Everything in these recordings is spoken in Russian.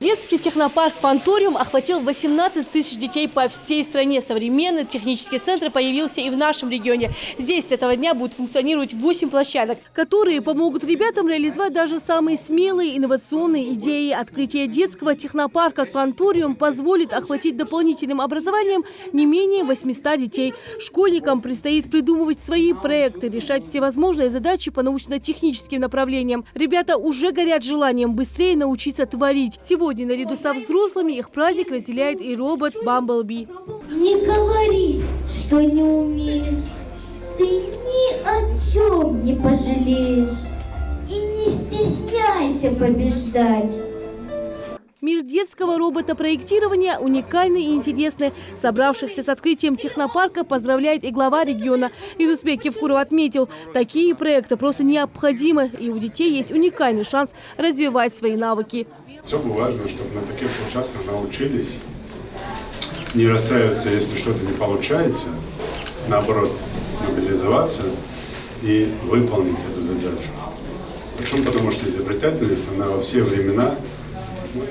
Детский технопарк «Кванториум» охватил 18 тысяч детей по всей стране. Современный технический центр появился и в нашем регионе. Здесь с этого дня будут функционировать 8 площадок, которые помогут ребятам реализовать даже самые смелые инновационные идеи. Открытие детского технопарка «Кванториум» позволит охватить дополнительным образованием не менее 800 детей. Школьникам предстоит придумывать свои проекты, решать всевозможные задачи по научно-техническим направлениям. Ребята уже горят желанием быстрее научиться творить. Сегодня наряду со взрослыми их праздник разделяет и робот Бамблби. Не говори, что не умеешь. Ты ни о чем не пожалеешь. И не стесняйся побеждать. Мир детского робота-проектирования уникальный и интересный. Собравшихся с открытием технопарка поздравляет и глава региона. Юнусбек Евкуров отметил, такие проекты просто необходимы. И у детей есть уникальный шанс развивать свои навыки. Особо важно, чтобы на таких площадках научились не расстраиваться, если что-то не получается, наоборот, мобилизоваться и выполнить эту задачу. Почему? Потому что изобретательность, она во все времена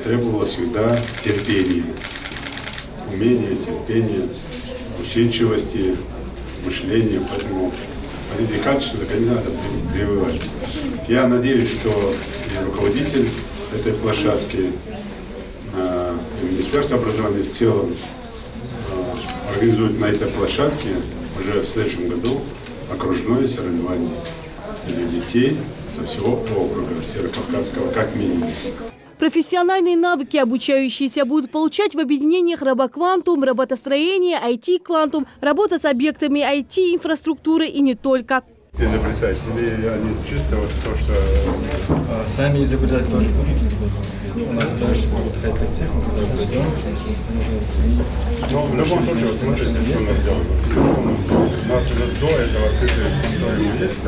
требовала всегда терпения, умения, терпения, усидчивости, мышления. Поэтому эти качества, конечно, надо прививать. Я надеюсь, что и руководитель этой площадки, и Министерство образования в целом организует на этой площадке уже в следующем году окружное соревнование для детей со всего округа Северокавказского, как минимум. Профессиональные навыки обучающиеся будут получать в объединениях «Робоквантум», «Роботостроение», «IT-Квантум», работа с объектами IT-инфраструктуры и не только. Изобретатели, они чисто вот то, что... Сами изобретать тоже будете? У нас дальше будет хай-тек техника, когда идем, но в любом случае, вот смотрите, что у нас делают. У нас уже до этого открытие есть.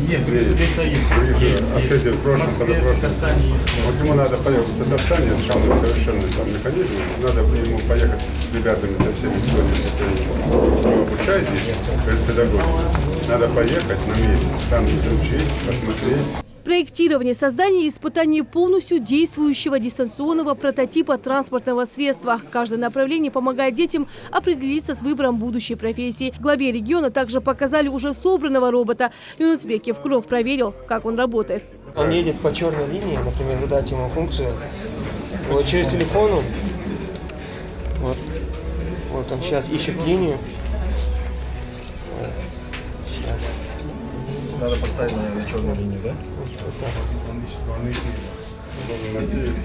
Нет, это есть. Открытие в прошлом, вот ему надо поехать в Татарстане, это самый совершенный там механизм. Надо ему поехать с ребятами, со всеми, кто обучает здесь, педагоги. Надо поехать на месяц, там изучить, посмотреть. Проектирование, создание и испытание полностью действующего дистанционного прототипа транспортного средства. Каждое направление помогает детям определиться с выбором будущей профессии. Главе региона также показали уже собранного робота. Юнусбек Евкуров проверил, как он работает. Он едет по черной линии, например, задать ему функцию. Вот через телефон, вот он сейчас ищет линию. Сейчас. надо поставить на черную линию, да? Вот так.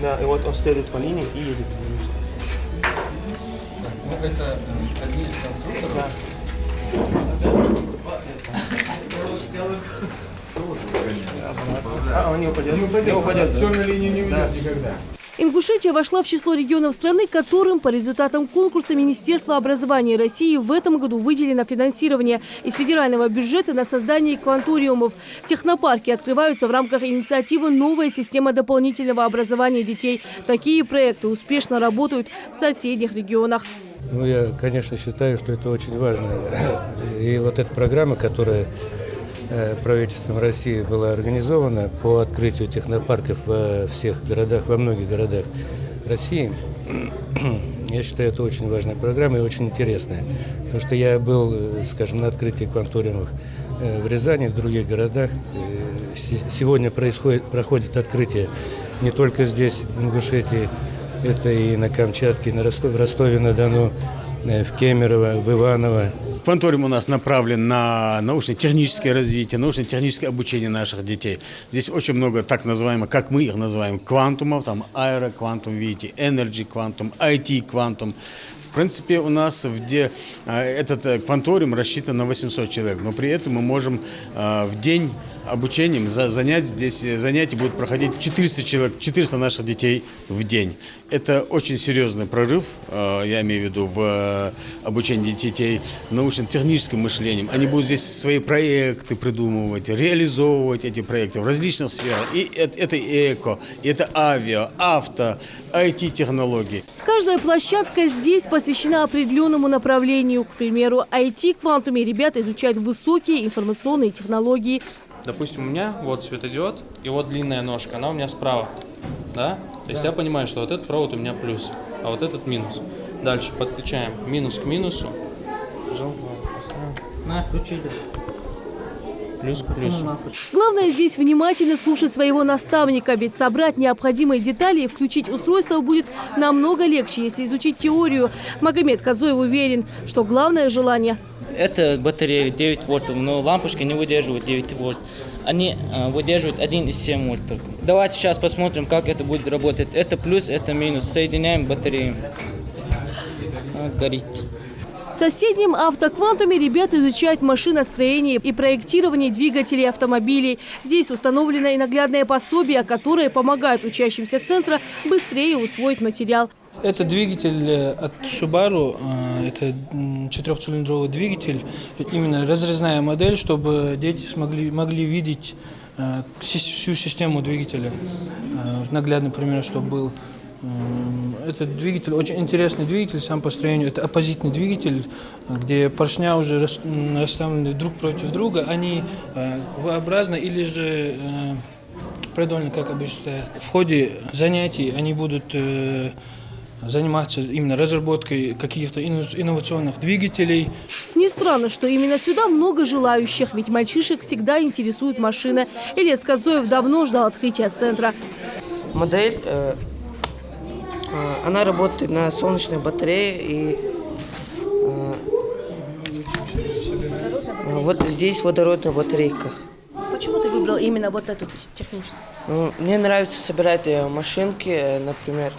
Да, и вот он следует по линии и едет. Ну, это одни из конструкторов. Да. Он не упадет. Не упадет. Черную линию не уйдет никогда. Ингушетия вошла в число регионов страны, которым по результатам конкурса Министерства образования России в этом году выделено финансирование из федерального бюджета на создание кванториумов. Технопарки открываются в рамках инициативы «Новая система дополнительного образования детей». Такие проекты успешно работают в соседних регионах. Ну, я, конечно, считаю, что это очень важно. И вот эта программа, которая правительством России была организована по открытию технопарков во всех городах, во многих городах России. Я считаю, это очень важная программа и очень интересная. Потому что я был, скажем, на открытии кванториумов в Рязани, в других городах. Сегодня проходит открытие не только здесь, в Ингушетии, это и на Камчатке, в Ростове-на-Дону, в Кемерово, в Иваново. Кванториум у нас направлен на научно-техническое развитие, научно-техническое обучение наших детей. Здесь очень много так называемых, как мы их называем, квантумов, там аэроквантум, видите, энерджи квантум, IT квантум. В принципе, у нас этот кванториум рассчитан на 800 человек, но при этом мы можем в день обучением занятия будут проходить 400 человек, 400 наших детей в день. Это очень серьезный прорыв, я имею в виду, в обучении детей научно-техническим мышлением. Они будут здесь свои проекты придумывать, реализовывать эти проекты в различных сферах. И это эко, это авиа, авто, IT-технологии. Каждая площадка здесь посвящена определенному направлению. К примеру, IT-квантуме ребята изучают высокие информационные технологии. Допустим, у меня вот светодиод и вот длинная ножка, она у меня справа. да? То есть я понимаю, что вот этот провод у меня плюс, а вот этот минус. Дальше подключаем минус к минусу. На, включили. Плюс к плюсу. Главное здесь внимательно слушать своего наставника, ведь собрать необходимые детали и включить устройство будет намного легче, если изучить теорию. Магомед Казоев уверен, что главное желание. Это батарея 9 вольтов, но лампочки не выдерживают 9 вольт. Они выдерживают 1,7 вольт только. Давайте сейчас посмотрим, как это будет работать. Это плюс, это минус. Соединяем батарею. Вот, горит. В соседнем автоквантуме ребята изучают машиностроение и проектирование двигателей автомобилей. Здесь установлено и наглядное пособие, которое помогает учащимся центра быстрее усвоить материал. Это двигатель от Subaru, это 4-цилиндровый двигатель, именно разрезная модель, чтобы дети могли видеть всю систему двигателя. Наглядный пример, чтобы был. Этот двигатель очень интересный двигатель сам по строению. Это оппозитный двигатель, где поршня уже расставлены друг против друга. Они V-образно или же продольно, как обычно. В ходе занятий они будут заниматься именно разработкой каких-то инновационных двигателей. Не странно, что именно сюда много желающих, ведь мальчишек всегда интересует машина. Ильяс Казоев давно ждал открытия центра. Модель, она работает на солнечной батарее, и вот здесь водородная батарейка. Почему ты выбрал именно вот эту техническую? Мне нравится собирать машинки, например.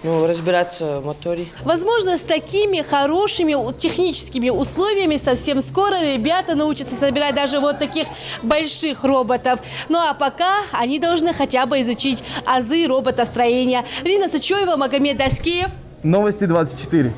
Разбираться в моторе. Возможно, с такими хорошими техническими условиями совсем скоро ребята научатся собирать даже вот таких больших роботов. Ну а пока они должны хотя бы изучить азы роботостроения. Рина Сычева, Магомед Аскеев. Новости 24.